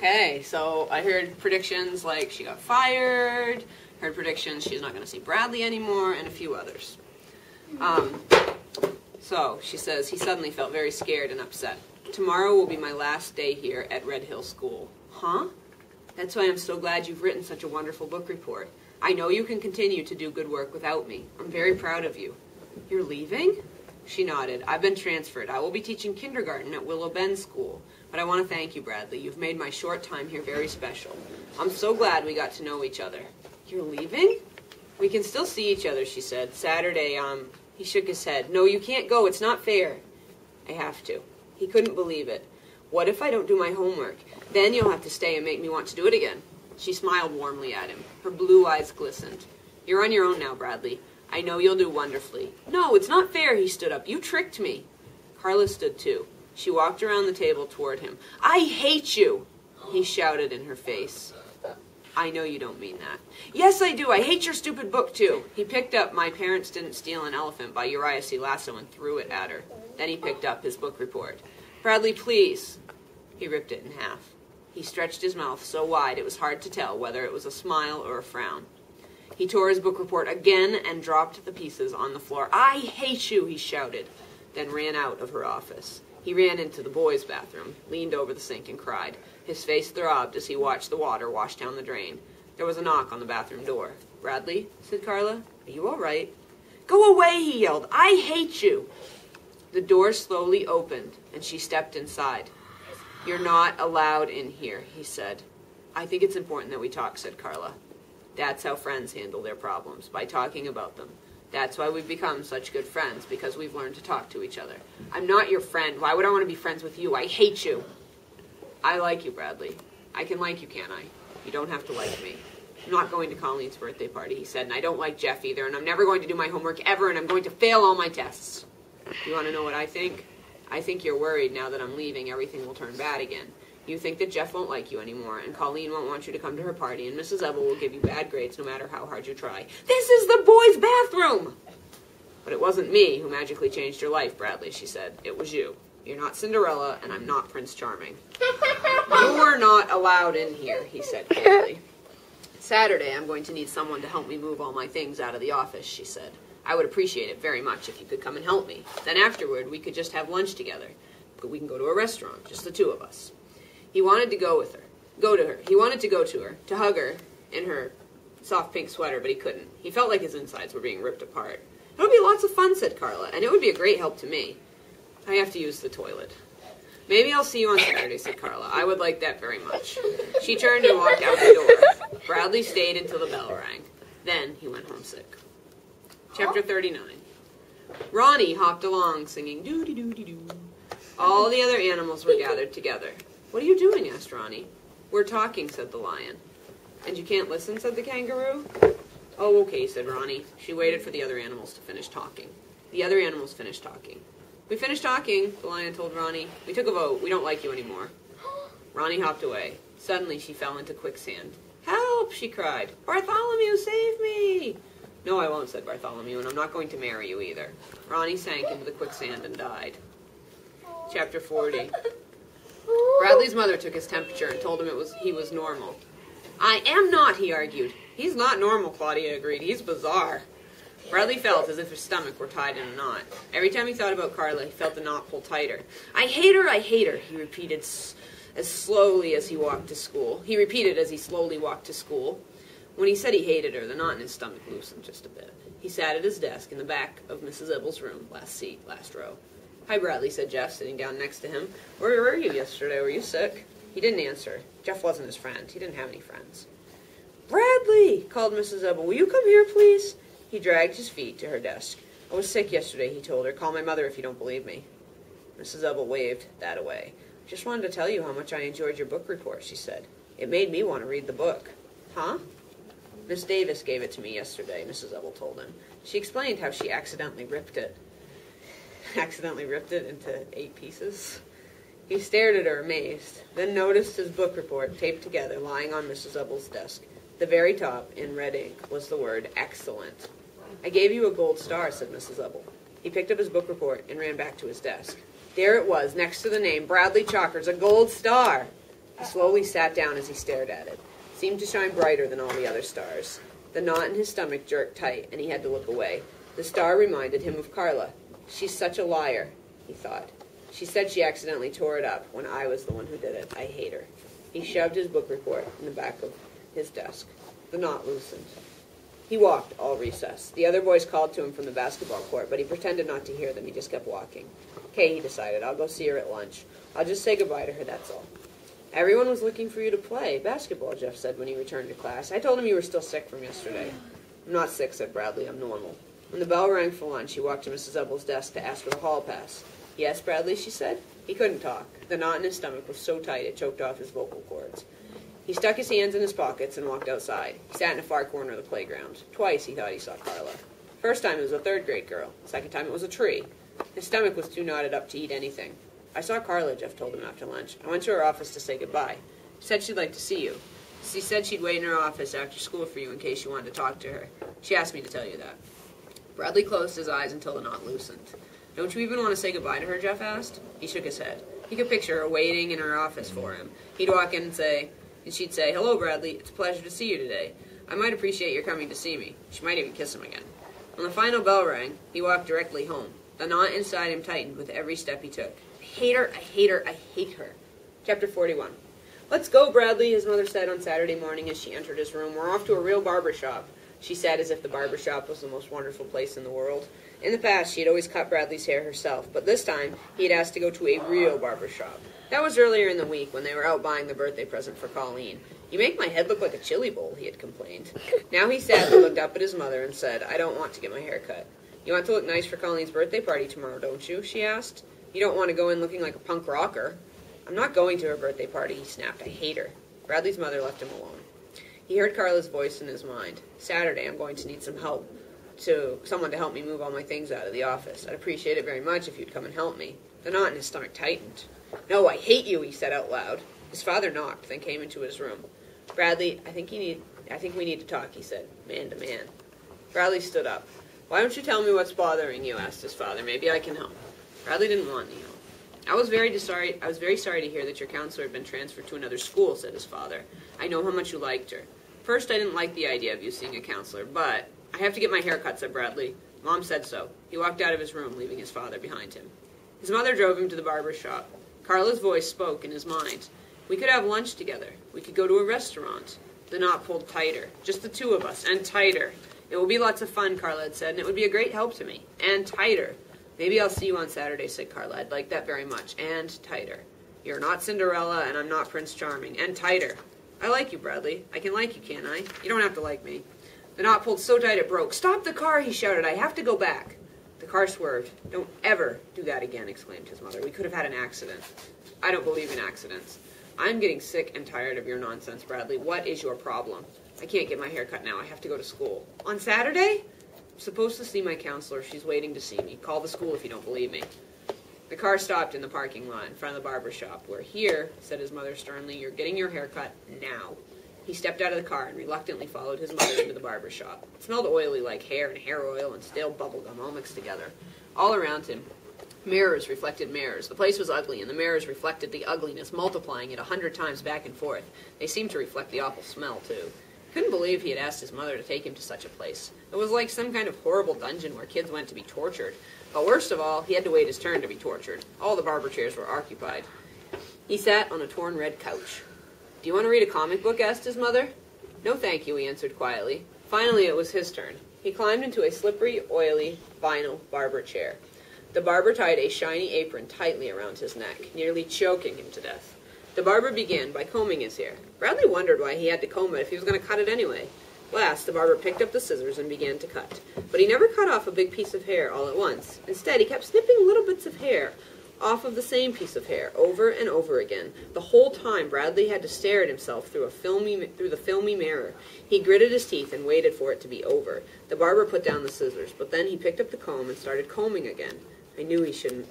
Okay, so I heard predictions like she got fired, heard predictions she's not going to see Bradley anymore, and a few others. So she says he suddenly felt very scared and upset. Tomorrow will be my last day here at Red Hill School. Huh? That's why I'm so glad you've written such a wonderful book report. I know you can continue to do good work without me. I'm very proud of you. You're leaving? She nodded. I've been transferred. I will be teaching kindergarten at Willow Bend School. But I want to thank you, Bradley. You've made my short time here very special. I'm so glad we got to know each other. You're leaving? We can still see each other, she said. Saturday, He shook his head. No, you can't go. It's not fair. I have to. He couldn't believe it. What if I don't do my homework? Then you'll have to stay and make me want to do it again. She smiled warmly at him. Her blue eyes glistened. You're on your own now, Bradley. I know you'll do wonderfully. No, it's not fair, he stood up. You tricked me. Carla stood too. She walked around the table toward him. I hate you, he shouted in her face. I know you don't mean that. Yes, I do. I hate your stupid book, too. He picked up My Parents Didn't Steal an Elephant by Uriah C. Lasso and threw it at her. Then he picked up his book report. Bradley, please. He ripped it in half. He stretched his mouth so wide it was hard to tell whether it was a smile or a frown. He tore his book report again and dropped the pieces on the floor. I hate you, he shouted, then ran out of her office. He ran into the boys' bathroom, leaned over the sink, and cried. His face throbbed as he watched the water wash down the drain. There was a knock on the bathroom door. Bradley, said Carla, are you all right? Go away, he yelled. I hate you. The door slowly opened, and she stepped inside. You're not allowed in here, he said. I think it's important that we talk, said Carla. That's how friends handle their problems, by talking about them. That's why we've become such good friends, because we've learned to talk to each other. I'm not your friend. Why would I want to be friends with you? I hate you. I like you, Bradley. I can like you, can't I? You don't have to like me. I'm not going to Colleen's birthday party, he said, and I don't like Jeff either, and I'm never going to do my homework ever, and I'm going to fail all my tests. You want to know what I think? I think you're worried now that I'm leaving, everything will turn bad again. You think that Jeff won't like you anymore, and Colleen won't want you to come to her party, and Mrs. Ebel will give you bad grades no matter how hard you try. This is the boys' bathroom! But it wasn't me who magically changed your life, Bradley, she said. It was you. You're not Cinderella, and I'm not Prince Charming. You're not allowed in here, he said carefully. Saturday, I'm going to need someone to help me move all my things out of the office, she said. I would appreciate it very much if you could come and help me. Then afterward, we could just have lunch together. We can go to a restaurant, just the two of us. He wanted to go with her. He wanted to go to her, to hug her in her soft pink sweater, but he couldn't. He felt like his insides were being ripped apart. It would be lots of fun, said Carla, and it would be a great help to me. I have to use the toilet. Maybe I'll see you on Saturday, said Carla. I would like that very much. She turned and walked out the door. Bradley stayed until the bell rang. Then he went homesick. Chapter 39. Ronnie hopped along, singing doo-dee-doo-dee-doo. All the other animals were gathered together. What are you doing? Asked Ronnie. We're talking, said the lion. And you can't listen, said the kangaroo. Oh, okay, said Ronnie. She waited for the other animals to finish talking. The other animals finished talking. We finished talking, the lion told Ronnie. We took a vote. We don't like you anymore. Ronnie hopped away. Suddenly she fell into quicksand. Help, she cried. Bartholomew, save me! No, I won't, said Bartholomew, and I'm not going to marry you either. Ronnie sank into the quicksand and died. Chapter 40. Bradley's mother took his temperature and told him he was normal. I am not, he argued. He's not normal, Claudia agreed. He's bizarre. Bradley felt as if his stomach were tied in a knot. Every time he thought about Carla, he felt the knot pull tighter. I hate her, he repeated as slowly as he walked to school. He repeated as he slowly walked to school. When he said he hated her, the knot in his stomach loosened just a bit. He sat at his desk in the back of Mrs. Ebel's room, last seat, last row. Hi, Bradley, said Jeff, sitting down next to him. Where were you yesterday? Were you sick? He didn't answer. Jeff wasn't his friend. He didn't have any friends. Bradley, called Mrs. Ebel, will you come here, please? He dragged his feet to her desk. I was sick yesterday, he told her. Call my mother if you don't believe me. Mrs. Ebel waved that away. Just wanted to tell you how much I enjoyed your book report, she said. It made me want to read the book. Huh? Miss Davis gave it to me yesterday, Mrs. Ebel told him. She explained how she accidentally ripped it. Accidentally ripped it into 8 pieces? He stared at her, amazed, then noticed his book report taped together lying on Mrs. Ebel's desk. The very top, in red ink, was the word excellent. I gave you a gold star, said Mrs. Ebel. He picked up his book report and ran back to his desk. There it was, next to the name, Bradley Chalkers, a gold star. He slowly sat down as he stared at it. It seemed to shine brighter than all the other stars. The knot in his stomach jerked tight, and he had to look away. The star reminded him of Carla. She's such a liar, he thought. She said she accidentally tore it up when I was the one who did it. I hate her. He shoved his book report in the back of his desk. The knot loosened. He walked all recess. The other boys called to him from the basketball court, but he pretended not to hear them. He just kept walking. Okay, he decided, I'll go see her at lunch. I'll just say goodbye to her, that's all. Everyone was looking for you to play basketball, Jeff said when he returned to class. I told him you were still sick from yesterday. I'm not sick, said Bradley. I'm normal. When the bell rang for lunch, he walked to Mrs. Ebble's desk to ask for the hall pass. Yes, Bradley, she said. He couldn't talk. The knot in his stomach was so tight it choked off his vocal cords. He stuck his hands in his pockets and walked outside. He sat in a far corner of the playground. Twice he thought he saw Carla. First time it was a third-grade girl. Second time it was a tree. His stomach was too knotted up to eat anything. I saw Carla, Jeff told him after lunch. I went to her office to say goodbye. She said she'd like to see you. She said she'd wait in her office after school for you in case you wanted to talk to her. She asked me to tell you that. Bradley closed his eyes until the knot loosened. Don't you even want to say goodbye to her, Jeff asked. He shook his head. He could picture her waiting in her office for him. He'd walk in and she'd say, Hello, Bradley. It's a pleasure to see you today. I might appreciate your coming to see me. She might even kiss him again. When the final bell rang, he walked directly home. The knot inside him tightened with every step he took. I hate her, I hate her, I hate her. Chapter 41. Let's go, Bradley, his mother said on Saturday morning as she entered his room. We're off to a real barber shop. She said as if the barber shop was the most wonderful place in the world. In the past, she had always cut Bradley's hair herself, but this time, he had asked to go to a real barber shop. That was earlier in the week when they were out buying the birthday present for Colleen. You make my head look like a chili bowl, he had complained. Now he sat and looked up at his mother and said, I don't want to get my hair cut. You want to look nice for Colleen's birthday party tomorrow, don't you? She asked. You don't want to go in looking like a punk rocker. I'm not going to her birthday party, he snapped. I hate her. Bradley's mother left him alone. He heard Carla's voice in his mind. Saturday, I'm going to need someone to help me move all my things out of the office. I'd appreciate it very much if you'd come and help me. The knot in his stomach tightened. No, I hate you, he said out loud. His father knocked, then came into his room. Bradley, I think we need to talk, he said, man to man. Bradley stood up. Why don't you tell me what's bothering you, asked his father. Maybe I can help. Bradley didn't want any help. I was very sorry to hear that your counselor had been transferred to another school, said his father. I know how much you liked her. First, I didn't like the idea of you seeing a counselor, but I have to get my hair cut, said Bradley. Mom said so. He walked out of his room, leaving his father behind him. His mother drove him to the barber shop. Carla's voice spoke in his mind. We could have lunch together. We could go to a restaurant. The knot pulled tighter. Just the two of us, and tighter. It will be lots of fun, Carla had said, and it would be a great help to me. And tighter. Maybe I'll see you on Saturday, said Carla. I'd like that very much. And tighter. You're not Cinderella, and I'm not Prince Charming. And tighter. I like you, Bradley. I can like you, can't I? You don't have to like me. The knot pulled so tight it broke. Stop the car, he shouted. I have to go back. The car swerved. Don't ever do that again, exclaimed his mother. We could have had an accident. I don't believe in accidents. I'm getting sick and tired of your nonsense, Bradley. What is your problem? I can't get my hair cut now. I have to go to school. On Saturday? I'm supposed to see my counselor. She's waiting to see me. Call the school if you don't believe me. The car stopped in the parking lot in front of the barber shop. We're here, said his mother sternly. You're getting your hair cut now. He stepped out of the car and reluctantly followed his mother into the barber shop. It smelled oily like hair and hair oil and stale bubble gum all mixed together. All around him, mirrors reflected mirrors. The place was ugly, and the mirrors reflected the ugliness, multiplying it 100 times back and forth. They seemed to reflect the awful smell, too. He couldn't believe he had asked his mother to take him to such a place. It was like some kind of horrible dungeon where kids went to be tortured. But worst of all, he had to wait his turn to be tortured. All the barber chairs were occupied. He sat on a torn red couch. Do you want to read a comic book? Asked his mother. No, thank you, he answered quietly. Finally, it was his turn. He climbed into a slippery, oily, vinyl barber chair. The barber tied a shiny apron tightly around his neck, nearly choking him to death. The barber began by combing his hair. Bradley wondered why he had to comb it if he was going to cut it anyway. Last, the barber picked up the scissors and began to cut. But he never cut off a big piece of hair all at once. Instead, he kept snipping little bits of hair off of the same piece of hair over and over again. The whole time, Bradley had to stare at himself through the filmy mirror. He gritted his teeth and waited for it to be over. The barber put down the scissors, but then he picked up the comb and started combing again. I knew he shouldn't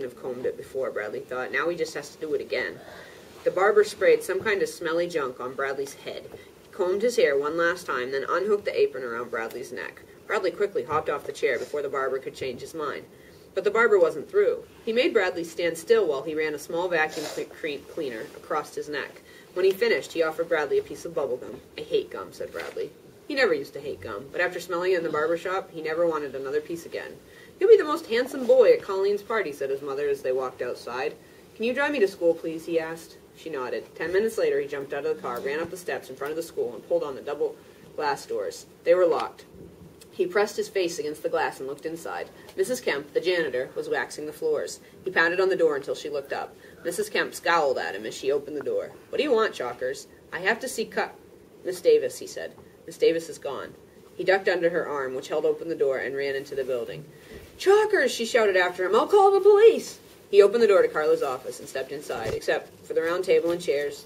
have combed it before, Bradley thought. Now he just has to do it again. The barber sprayed some kind of smelly junk on Bradley's head. He combed his hair one last time, then unhooked the apron around Bradley's neck. Bradley quickly hopped off the chair before the barber could change his mind. But the barber wasn't through. He made Bradley stand still while he ran a small vacuum cleaner across his neck. When he finished, he offered Bradley a piece of bubble gum. "I hate gum," said Bradley. He never used to hate gum, but after smelling it in the barber shop, he never wanted another piece again. "You'll be the most handsome boy at Colleen's party," said his mother as they walked outside. "Can you drive me to school, please?" he asked. She nodded. 10 minutes later, he jumped out of the car, ran up the steps in front of the school, and pulled on the double glass doors. They were locked. He pressed his face against the glass and looked inside. Mrs. Kemp, the janitor, was waxing the floors. He pounded on the door until she looked up. Mrs. Kemp scowled at him as she opened the door. "What do you want, Chalkers?" "I have to see Miss Davis," he said. "Miss Davis is gone." He ducked under her arm, which held open the door, and ran into the building. "Chalkers!" she shouted after him. "I'll call the police!" He opened the door to Carla's office and stepped inside. Except for the round table and chairs,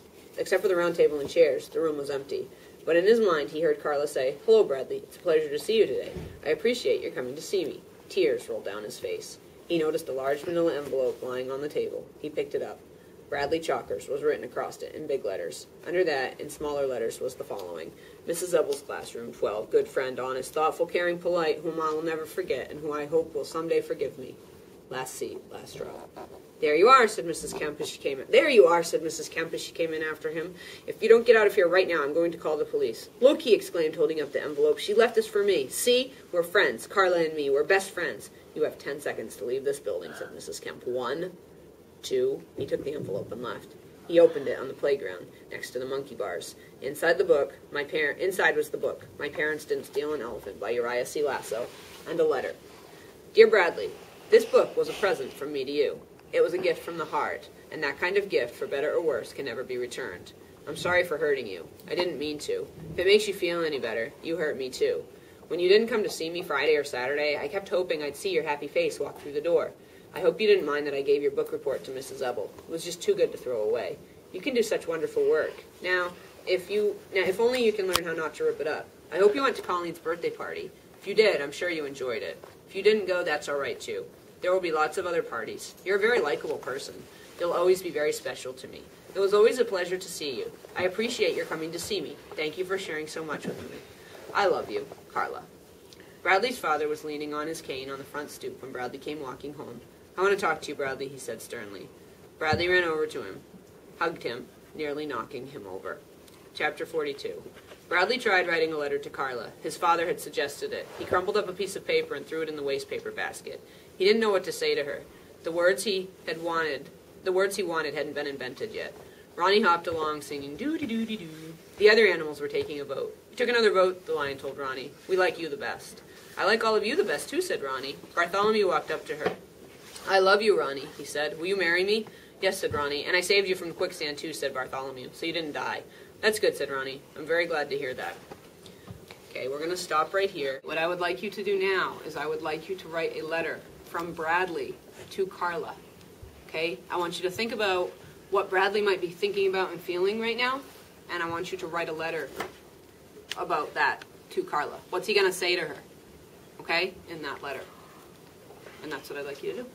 the room was empty. But in his mind, he heard Carla say, "Hello, Bradley. It's a pleasure to see you today. I appreciate your coming to see me." Tears rolled down his face. He noticed a large manila envelope lying on the table. He picked it up. Bradley Chalkers was written across it in big letters. Under that, in smaller letters, was the following: Mrs. Ebble's classroom, 12. Good friend, honest, thoughtful, caring, polite, whom I will never forget, and who I hope will someday forgive me. Last seat, last row. "There you are," said Mrs. Kemp as she came in. "There you are," said Mrs. Kemp as she came in after him. "If you don't get out of here right now, I'm going to call the police." "Look," he exclaimed, holding up the envelope. "She left this for me. See? We're friends, Carla and me. We're best friends." "You have 10 seconds to leave this building," said Mrs. Kemp. 1, 2. He took the envelope and left. He opened it on the playground, next to the monkey bars. Inside was the book, My Parents Didn't Steal an Elephant, by Uriah C. Lasso, and a letter. "Dear Bradley, this book was a present from me to you. It was a gift from the heart, and that kind of gift, for better or worse, can never be returned. I'm sorry for hurting you. I didn't mean to. If it makes you feel any better, you hurt me too. When you didn't come to see me Friday or Saturday, I kept hoping I'd see your happy face walk through the door. I hope you didn't mind that I gave your book report to Mrs. Ebble. It was just too good to throw away. You can do such wonderful work. Now, if only you can learn how not to rip it up. I hope you went to Colleen's birthday party. If you did, I'm sure you enjoyed it. If you didn't go, that's all right too. There will be lots of other parties. You're a very likable person. You'll always be very special to me. It was always a pleasure to see you. I appreciate your coming to see me. Thank you for sharing so much with me. I love you, Carla." Bradley's father was leaning on his cane on the front stoop when Bradley came walking home. "I want to talk to you, Bradley," he said sternly. Bradley ran over to him, hugged him, nearly knocking him over. Chapter 42. Bradley tried writing a letter to Carla. His father had suggested it. He crumpled up a piece of paper and threw it in the waste paper basket. He didn't know what to say to her. The words he wanted hadn't been invented yet. Ronnie hopped along, singing doo-dee-doo-dee-doo. The other animals were taking a vote. "We took another vote," the lion told Ronnie. "We like you the best." "I like all of you the best, too," said Ronnie. Bartholomew walked up to her. "I love you, Ronnie," he said. "Will you marry me?" "Yes," said Ronnie. "And I saved you from the quicksand, too," said Bartholomew, "so you didn't die." "That's good," said Ronnie. "I'm very glad to hear that." Okay, we're going to stop right here. What I would like you to do now is I would like you to write a letter from Bradley to Carla. Okay? I want you to think about what Bradley might be thinking about and feeling right now, and I want you to write a letter about that to Carla. What's he going to say to her? Okay? In that letter. And that's what I'd like you to do.